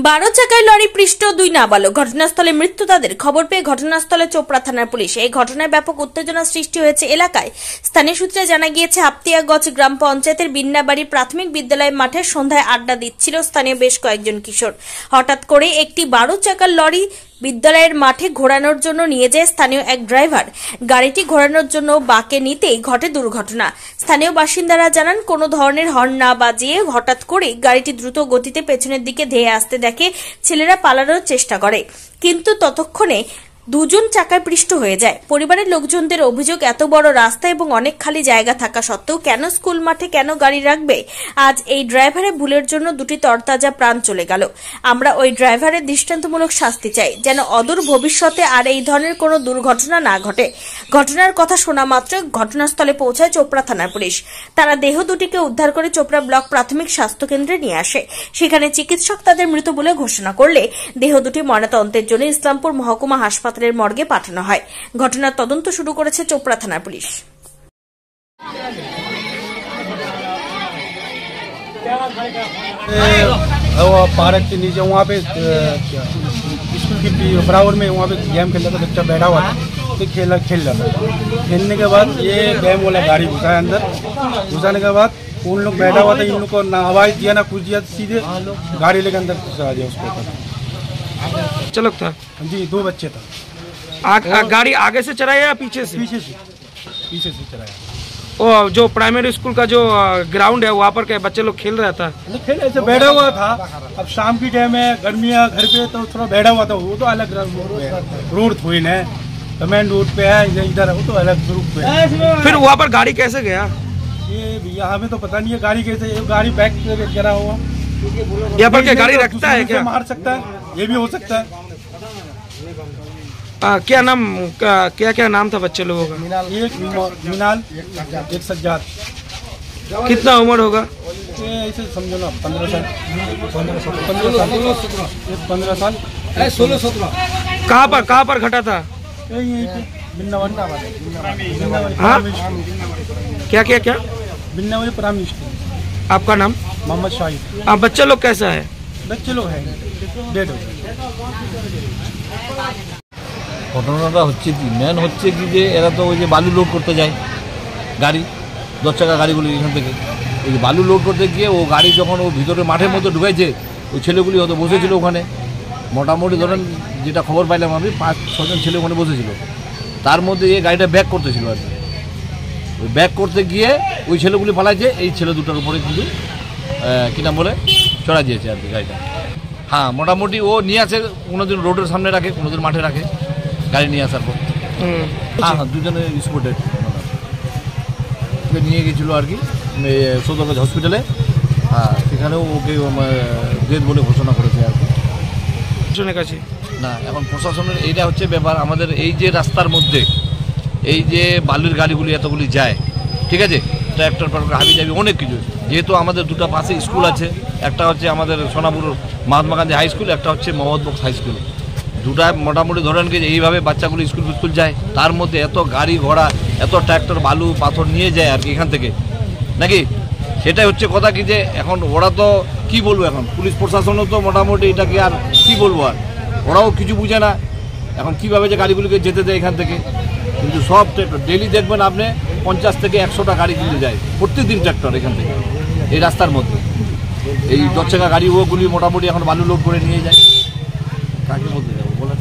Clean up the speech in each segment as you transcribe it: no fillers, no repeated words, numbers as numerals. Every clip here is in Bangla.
12 চাকায় লরি পৃষ্ঠ 2 নাবালক, ঘটনাস্থলে মৃত্যু তাদের। খবর পেয়ে ঘটনাস্থলে চোপড়া থানার পুলিশ। এই ঘটনায় ব্যাপক উত্তেজনা সৃষ্টি হয়েছে এলাকায়। স্থানীয় সূত্রে জানা গিয়েছে, হাপ্তিয়াগঞ্জ গ্রাম পঞ্চায়েতের বিন্নাবাড়ি প্রাথমিক বিদ্যালয় মাঠে সন্ধ্যায় আড্ডা দিচ্ছিল স্থানীয় বেশ কয়েকজন কিশোর। হঠাৎ করে একটি 12 চাকার লরি বিদ্যালয়ের মাঠে ঘোরানোর জন্য নিয়ে যায় স্থানীয় এক ড্রাইভার। গাড়িটি ঘোরানোর জন্য বাঁকে নিতেই ঘটে দুর্ঘটনা। স্থানীয় বাসিন্দারা জানান, কোনো ধরনের হর্ন না বাজিয়ে হঠাৎ করে গাড়িটি দ্রুত গতিতে পেছনের দিকে ধেয়ে আসতে দেখে ছেলেরা পালানোর চেষ্টা করে, কিন্তু ততক্ষণে দুজন চাকায় পৃষ্ঠ হয়ে যায়। পরিবারের লোকজনদের অভিযোগ, এত বড় রাস্তা এবং অনেক খালি জায়গা থাকা সত্ত্বেও কেন স্কুল মাঠে কেন গাড়ি রাখবে? আজ এই ড্রাইভারের ভুলের জন্য দুটি তরতাজা প্রাণ চলে গেল। আমরা ওই ড্রাইভারের দৃষ্টান্তমূলক শাস্তি চাই, যেন অদূর ভবিষ্যতে আর এই ধরনের কোনো দুর্ঘটনা না ঘটে। ঘটনার কথা শোনা মাত্র ঘটনাস্থলে পৌঁছায় চোপড়া থানার পুলিশ। তারা দেহ দুটিকে উদ্ধার করে চোপড়া ব্লক প্রাথমিক স্বাস্থ্য কেন্দ্রে নিয়ে আসে। সেখানে চিকিৎসক তাদের মৃত বলে ঘোষণা করলে দেহ দুটি ময়নাতদন্তের জন্য ইসলামপুর মহকুমা হাসপাতালের মর্গে পাঠানো হয়। ঘটনার তদন্ত শুরু করেছে চোপড়া থানার পুলিশ। पार्क के नीचे वहाँ पे स्कूल की बराबर में वहाँ पे गेम खेल रहा था, बच्चा बैठा हुआ था तो खेल रहा था। खेलने के बाद ये गेम वाला गाड़ी घुसा अंदर। घुसाने के बाद उन लोग बैठा हुआ था, इन लोग को ना आवाज़ दिया ना कुछ दिया, सीधे गाड़ी लेकर अंदर घुसा दिया उसको। चलक था जी, 2 बच्चे था। गाड़ी आगे से चलाया या पीछे से? पीछे से चलाया। ओ, जो प्राइमरी स्कूल का जो ग्राउंड है वहाँ पर क्या बच्चे लोग खेल रहा था? खेल ऐसे बैठा हुआ था। अब शाम की टाइम है, गर्मियाँ घर पे तो थोड़ा बैठा हुआ था। वो तो अलग रोड थोड़ी ना, तो मेन रोड पे है इधर, वो तो अलग रूट पे है। फिर वहाँ पर गाड़ी कैसे गया? ये भैया हमें तो पता नहीं है गाड़ी कैसे, गाड़ी बैक गिरा हुआ। यहाँ पर क्या गाड़ी रखता है क्या? मार सकता है, ये भी हो सकता है। क्या नाम, क्या नाम था बच्चे लोगों का? एक मिनाल, एक सज्जाद। कितना उम्र होगा? ये ऐसे समझो ना 15 साल, 15 साल, 16-17। कहाँ पर घटा था? क्या बिन्नावली प्राइमरी स्कूल। आपका नाम? मोहम्मद शाहिद। बच्चे लोग कैसा है? बच्चे लोग हैं डेड हो गए। ঘটনাটা হচ্ছে কি, মেন হচ্ছে কি যে এরা তো ওই যে বালু লোড করতে যায়, গাড়ি 10 চাকা গাড়িগুলি এখান থেকে ওই বালু লোড করতে গিয়ে ও গাড়ি যখন ও ভিতরে মাঠের মধ্যে ঢুকেছে, ওই ছেলেগুলি হয়তো বসেছিল ওখানে। মোটামুটি ধরেন যেটা খবর পাইলাম আমি, 5-6 জন ছেলে ওখানে বসেছিল। তার মধ্যে এই গাড়িটা ব্যাক করতেছিল আর কি। ওই ব্যাক করতে গিয়ে ওই ছেলেগুলি পালাইছে, এই ছেলে দুটোর উপরে কিন্তু কী নাম বলে চড়া দিয়েছে আর কি গাড়িটা। হ্যাঁ, মোটামুটি ও নিয়ে আসে, কোনোদিন রোডের সামনে রাখে, কোনোদিন মাঠে রাখে গাড়ি নিয়ে আসার পর। হ্যাঁ, দুজনে স্পটে নিয়ে গেছিলো আর কি সদরগঞ্জ হসপিটালে। হ্যাঁ, সেখানেও ওকে ডেথ বলে ঘোষণা করেছে আর কি প্রশাসনের কাছে। না, এখন প্রশাসনের এইটা হচ্ছে ব্যাপার, আমাদের এই যে রাস্তার মধ্যে এই যে বালুর গাড়িগুলি এতগুলি যায়, ঠিক আছে, ট্র্যাক্টর হাবি যাবি অনেক কিছু। যেহেতু আমাদের দুটো পাশে স্কুল আছে, একটা হচ্ছে আমাদের সোনাপুর মহাত্মা গান্ধী হাই স্কুল, একটা হচ্ছে মোহাম্মদ বক্স হাই স্কুল। দুটা মোটামুটি ধরেন কি এইভাবে বাচ্চাগুলো স্কুল যায়, তার মধ্যে এত গাড়ি ঘোড়া, এত ট্র্যাক্টর বালু পাথর নিয়ে যায় আর কি এখান থেকে, নাকি? সেটাই হচ্ছে কথা কি যে এখন ওরা তো কি বলবো, এখন পুলিশ প্রশাসনও তো মোটামুটি এটাকে আর কি বলবো, আর ওরাও কিছু বুঝে না এখন কীভাবে যে গাড়িগুলিকে যেতে দেয় এখান থেকে। কিন্তু সব ট্র্যাক্টর ডেলি দেখবেন আপনি 50 থেকে 100টা গাড়ি কিন্তু যায় প্রত্যেকদিন ট্র্যাক্টর এখান থেকে এই রাস্তার মধ্যে। এই 10 চাকা গাড়ি ওগুলি মোটামুটি এখন বালু লোড করে নিয়ে যায়। কাকে বলতে যাবো বলেন?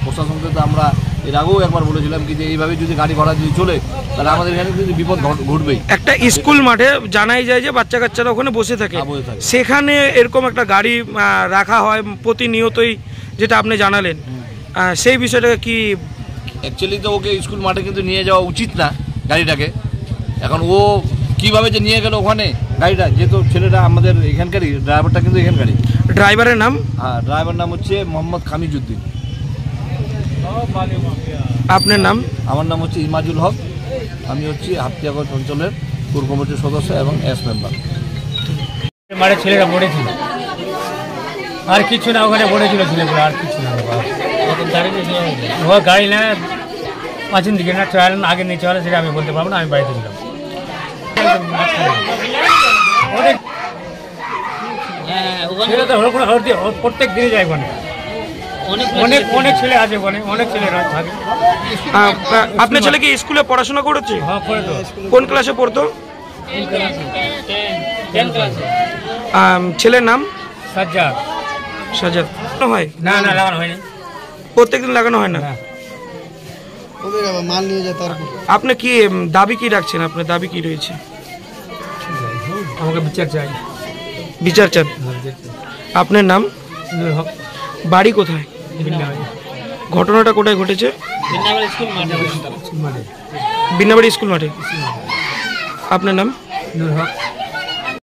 প্রশাসনকে তো আমরা এর আগেও একবার বলেছিলাম কি যে এইভাবে যদি গাড়ি ঘোড়া যদি চলে তাহলে আমাদের এখানে কিন্তু বিপদ ঘটবেই। একটা স্কুল মাঠে জানাই যায় যে বাচ্চা কাচ্চারা ওখানে বসে থাকে, সেখানে এরকম একটা গাড়ি রাখা হয় প্রতিনিয়তই, যেটা আপনি জানালেন, সেই বিষয়টা কি? অ্যাকচুয়ালি তো ওকে স্কুল মাঠে কিন্তু নিয়ে যাওয়া উচিত না গাড়িটাকে। এখন ও কীভাবে যে নিয়ে গেল ওখানে গাড়িটা, যেহেতু ছেলেটা আমাদের এখানকারই, ড্রাইভারটা কিন্তু এখানকারই। ড্রাইভারের নাম? হ্যাঁ, ড্রাইভার নাম হচ্ছে মোহাম্মদ খামিজউদ্দিন। আপনার নাম? আমার নাম হচ্ছে ইমাজুল হক, আমি হচ্ছি হাপ্তিয়াগঞ্জ অঞ্চলের কোর কমিটির সদস্য এবং এস মেম্বার। মাঠে ছেলেরা পড়েছিল, আর কিছু না, ওখানে পড়েছিল ছেলেগুলো, আর কিছু না। ও গাড়ি না পাঁচিন দিকে না ট্রায়াল আগে নিচে হলে সেটা আমি বলতে পারবো না, আমি বাড়িতে ছিলাম। ছেলে তো প্রত্যেক দিনে যায় ওখানে, অনেক অনেক ছেলে আছে ওখানে, অনেক ছেলেরা থাকে। আপনার ছেলে কি স্কুলে পড়াশোনা করেছে? হ্যাঁ পড়ে তো, কোন ক্লাসে পড়তো? ছেলের নাম? সাজ্জাদ। সাজাদ হয় না না লাগানো হয়নি, প্রত্যেকদিন লাগানো হয় না। না। আপনি কি দাবি কি রাখছেন? আপনার দাবি কি রয়েছে? আমাকে বিচার চাই। বিচার চান? আপনার নাম? নুরুল হক। বাড়ি কোথায়? বিন্নাবাড়ি। ঘটনাটা কোথায় ঘটেছে? স্কুল মাঠে। বিন্নাবাড়ি স্কুল মাঠে। আপনার নাম? নুরুল হক।